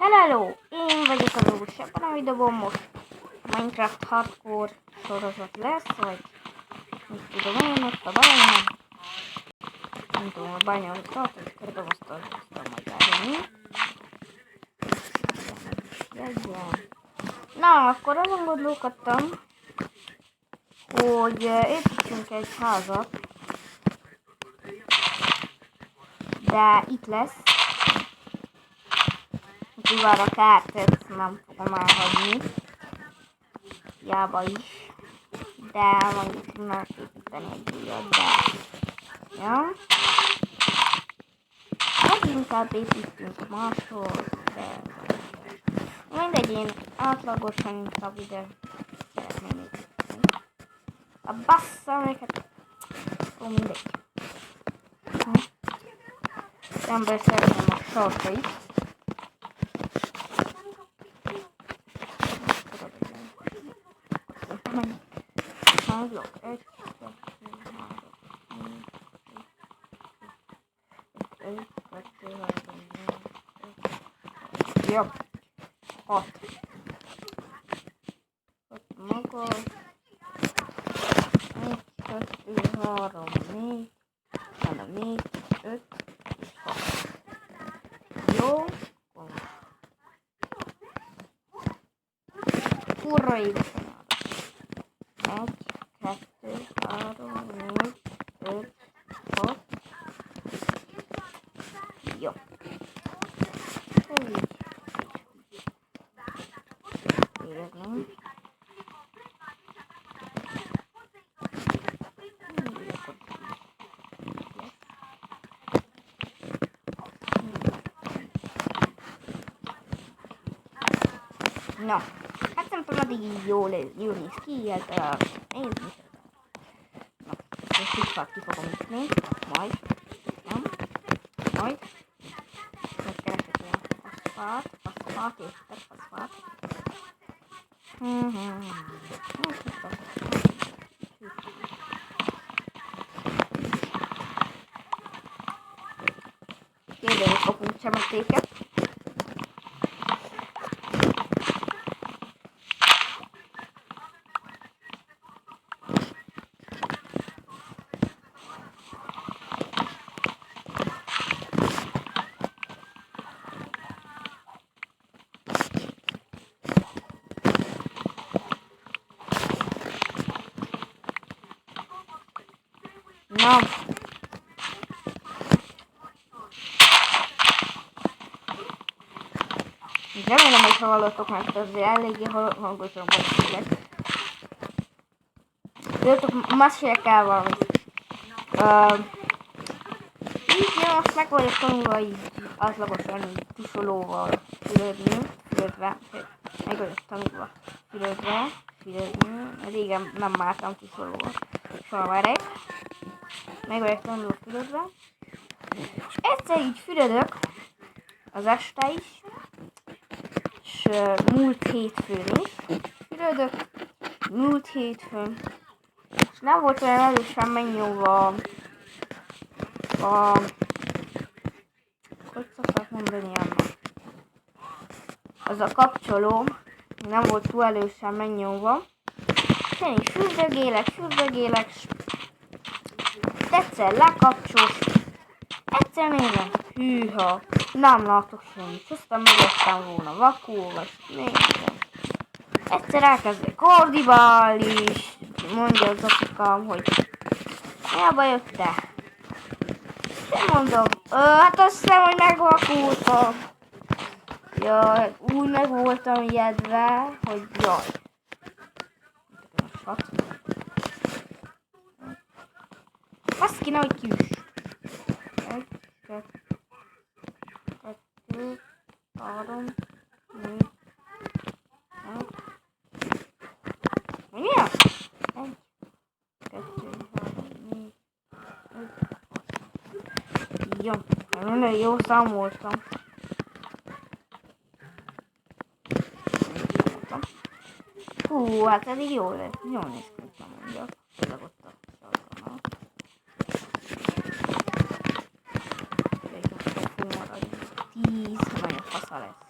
Hello! Én vagyok az Úrs, ebben a videóban most Minecraft Hardcore sorozat lesz, vagy mit tudom én, ott a bányám. Nem tudom, a bányám, hogy tartott, körülbelül azt majd elvenni. Na, akkor azon gondolkodtam, hogy építsünk egy házat, de itt lesz. Kivar a kártét, nem fogom elhagyni. Hiába is. De mondjuk tudnak építeni egy újat, de... Ja. Hát inkább építünk máshol, de... Mindegy, én átlagosan inkább ide szeretném építeni. A bassza még hát... Ó, mindegy. Ember szeretném a sarkait. Házok, 1, 2, 3, 4, 5, 2, 3, 4, jobb. 6. 6 maga. 1, 2, 3, 4, 4, 5, és 6. Jó. Kurva édesen. 1, 2, 3, 4, 5, 6. Jó. Így. Érnem. Na, hát nem tudom, addig így jól néz ki, ez nézni. Na, most fixát ki fogom ütni, majd, nem, majd, megkeresek ilyen faszfát, észter faszfát. Kérdezik kapunk csemetéket. Na. Remélem, hogy hallottok, mert azért eléggé hangosan beszélek. Jöttök, meséljek el valamit. Így én most meg vagyok tanulva így átlagosan így tusolóval fürödni. Meg vagyok tanulva fürödni. Régen nem mártam tusolóval. Soha verek. Meg vagyok tanulva fürödve. És egyszer így fürödök az este is. És múlt hétfőn is fürödök. Múlt hétfőn. És nem volt olyan erősen megnyomva hogy szokták mondani annak? Az a kapcsoló nem volt túl erősen megnyomva. És én is fürdögélek, és egyszer lekapcsolsz, egyszer nézem, hűha, nem látok semmit, és aztán meglettem volna vakul, vagy nézem. Egyszer elkezdek ordibálni, és mondja az apukám, hogy mi a bajod te? És én mondom, hát azt hiszem, hogy megvakultam. Jaj, úgy meg voltam ijedve, hogy jaj. Azt kéne, hogy kiüss. 1, 2, 3, 4, 5. Mi az? 1, 2, 3, 4, 5. Jó, nagyon jó számoltam. Hú, hát eddig jól néz ki, nem mondjak. Tényleg ott a sarkanál. Még most fog maradni. 10, nagyon fasza lesz.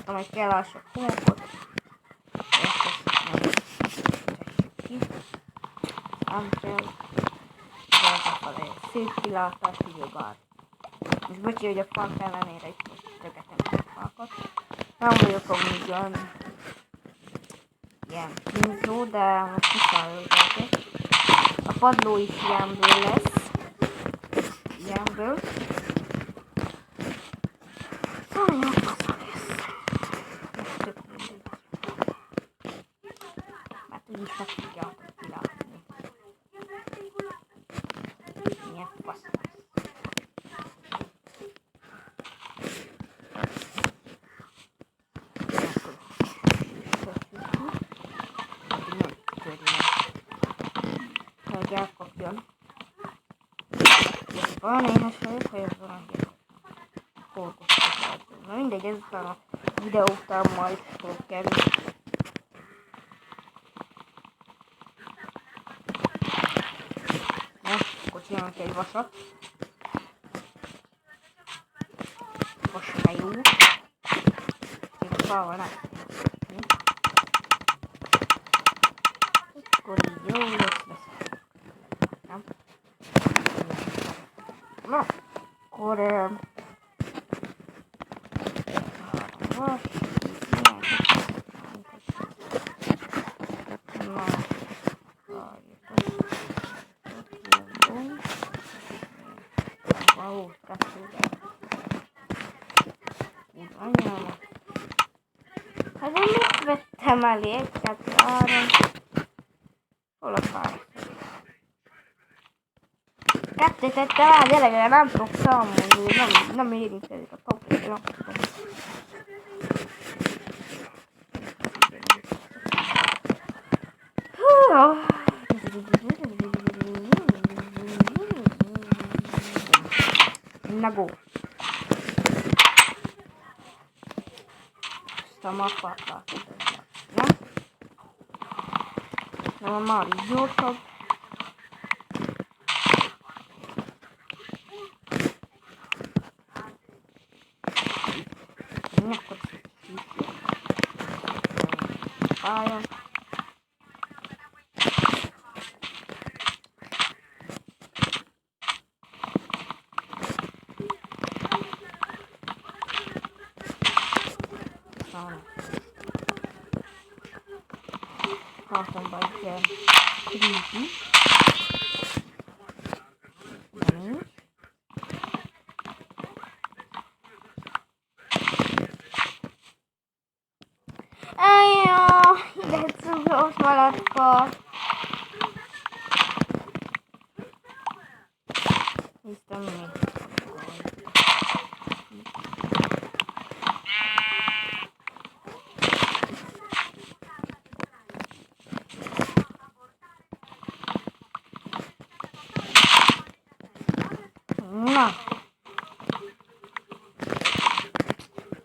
amely kell alsó homokot. Ki. Nem kell. Ez egy szép kilátás, ugyebár. És bocsi, hogy a fant ellenére itt most tögetem a falkat. Nem vagyok amúgy ilyen kínzó, de most viszont a padló is ilyenből lesz. Ilyenből. Szóval jó fasza lesz. Most tök mindegy. Mert úgyis meg tudjátok kilátni. Milyen fasza lesz. Hogy elkapjon. Van éhes vagyok, hogy ez van egy forgósításom. Na mindegy, ezután a videó után majd fogok kerülni. Na, akkor csinálunk egy vasat. Vas se jó. Még a falval nem. Akkor így jó lesz. Nem? Na, akkor vas, hát nem mit vettem elé, egyet arra. Hol a fáj? Kettőt tettem el, gyere, nem tudok számolni, nem érintezik a papír, nem tudom. Na go! Azt a mappát látod. Na? Na, már így gyorsabb. Akkor fájjon. Kartonba egy ilyen krízi. Ide cukros malacka. Néztem még.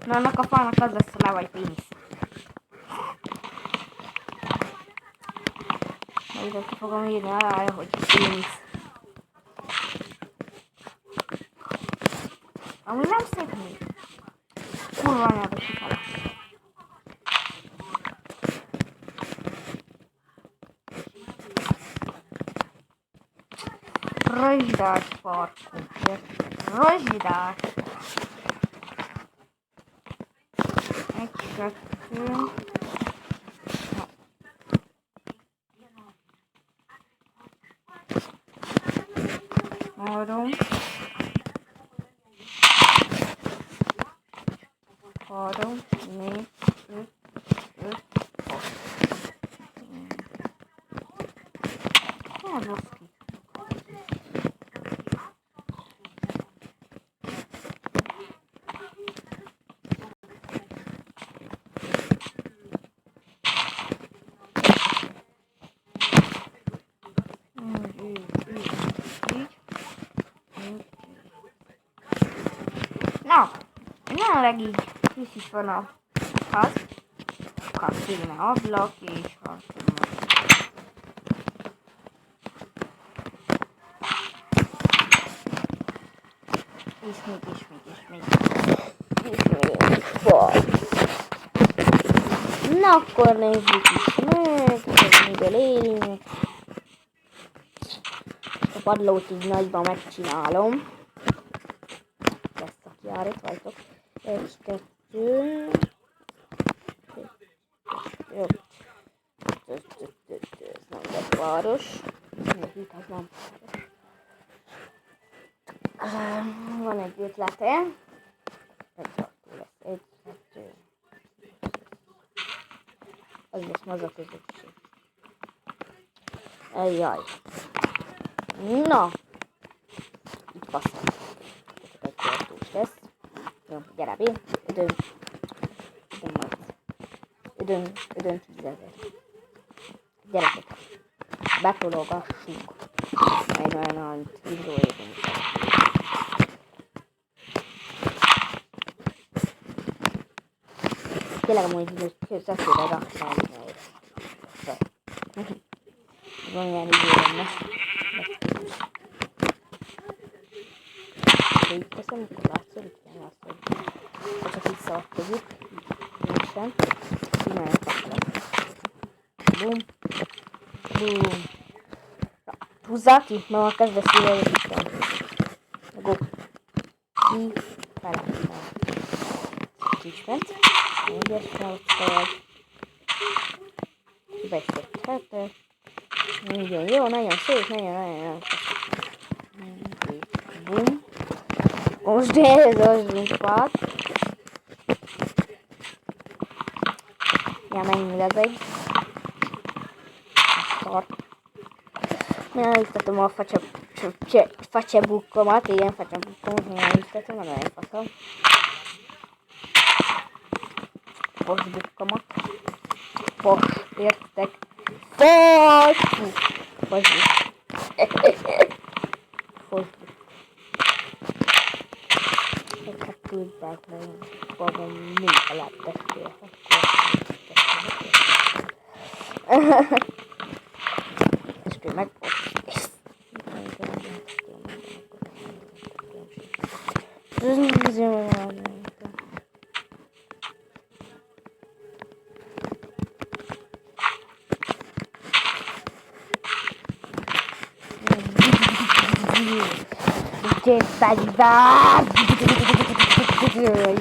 Na, annak a fának az lesz a neve, hogy pénisz. Majd ide ki fogom írni alá, hogy pénisz. Amúgy nem szép még. Kurva anyába kifele. Rozsdás parkunk, érted? Rozsdás. Egy, kettő. Három. Három, négy, öt, hat. Hát, baszki. Na, jelenleg így kis is van a ház. Hát kéne ablak és hasonló. És még. Na akkor nézzük is meg, hogy miből élünk. A padlót így nagyban megcsinálom. Ezt a kiárat, várjátok. 1, 2... Jó. Ez nem lett város. Itt az nem város. Van egy ötletem. Egy, 2... Az lesz maga a közösség. Ejjaj. Na! Itt passzol. Egy kortús lesz. Jó, gyere be. Üdön majd. Üdön 10 000. Gyerekek. Betologassunk. Egy olyan hidrójédünk. Tényleg amúgy szeszélyre raktál. Van ilyen idő lenne. De itt teszem, akkor látszol, itt nem látszol. Ha csak visszaadtozunk. Nincsen. Csináljuk akkor. Bum. Bum. Húzzál ki, mert már kezdve szívelni Isten. Go. Ki. Fele. Ki is ment. Egyesre ott vagy. Kibecsödhetett. Igen, jó, nagyon szép, nagyon. Bum. Most ez az zsumpát. Ja, mennyi lezeg. Szart. Elütetem a facsebukkomat, igen, facsebukkomat, elütetem, nem olyan faszom. Fosbukkomat. Fos, értek? Fosbuk. Fosbuk. Hát tudják meg, valami mindig lehet testél. Testél meg.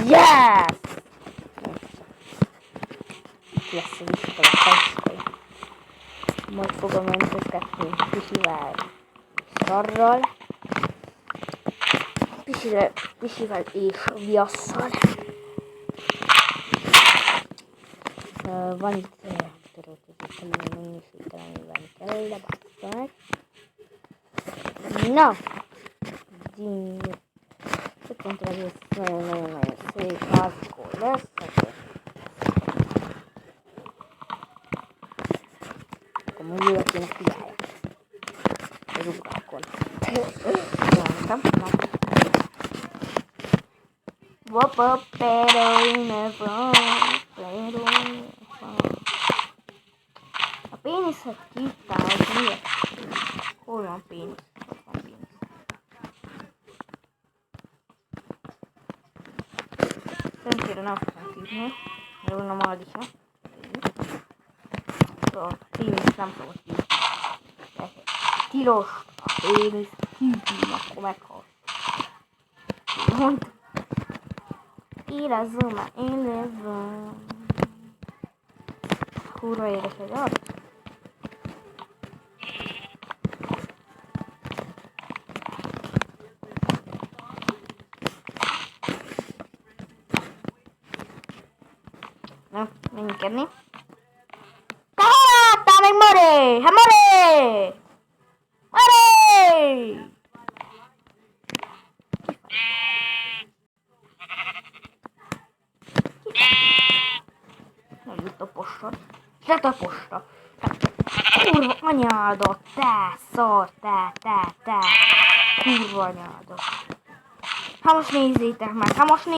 Yes! Lesz a visszatalakáskor. Majd fogom öntözgetni Pisivel szarral. Pisivel és viasszal. Van itt minősítelen kell, de bassza meg. Na! Szerintem ez nagyon szép házkor lesz. Akkor mondjuk akinek figyeljek. A rúgákon. Látom. Wapa pero never. A péniszet kittál, hogy miért? Hol van pénisz? Szerencsére nem fogom hívni, mert onnan marad is. A pénisz nem fogod hívni. Tilos a pénisz hívni, akkor meghalsz. Mondtam. Érezzem már, élvezem. Kurva édes egy arc. Na, menjünk enni. Te meg Mari! Hát Mari! Mari! Nem jut a postad. Zsett a posta. Kurva anyádat, te szar, te. Kurva anyádat. Hát most nézzétek meg,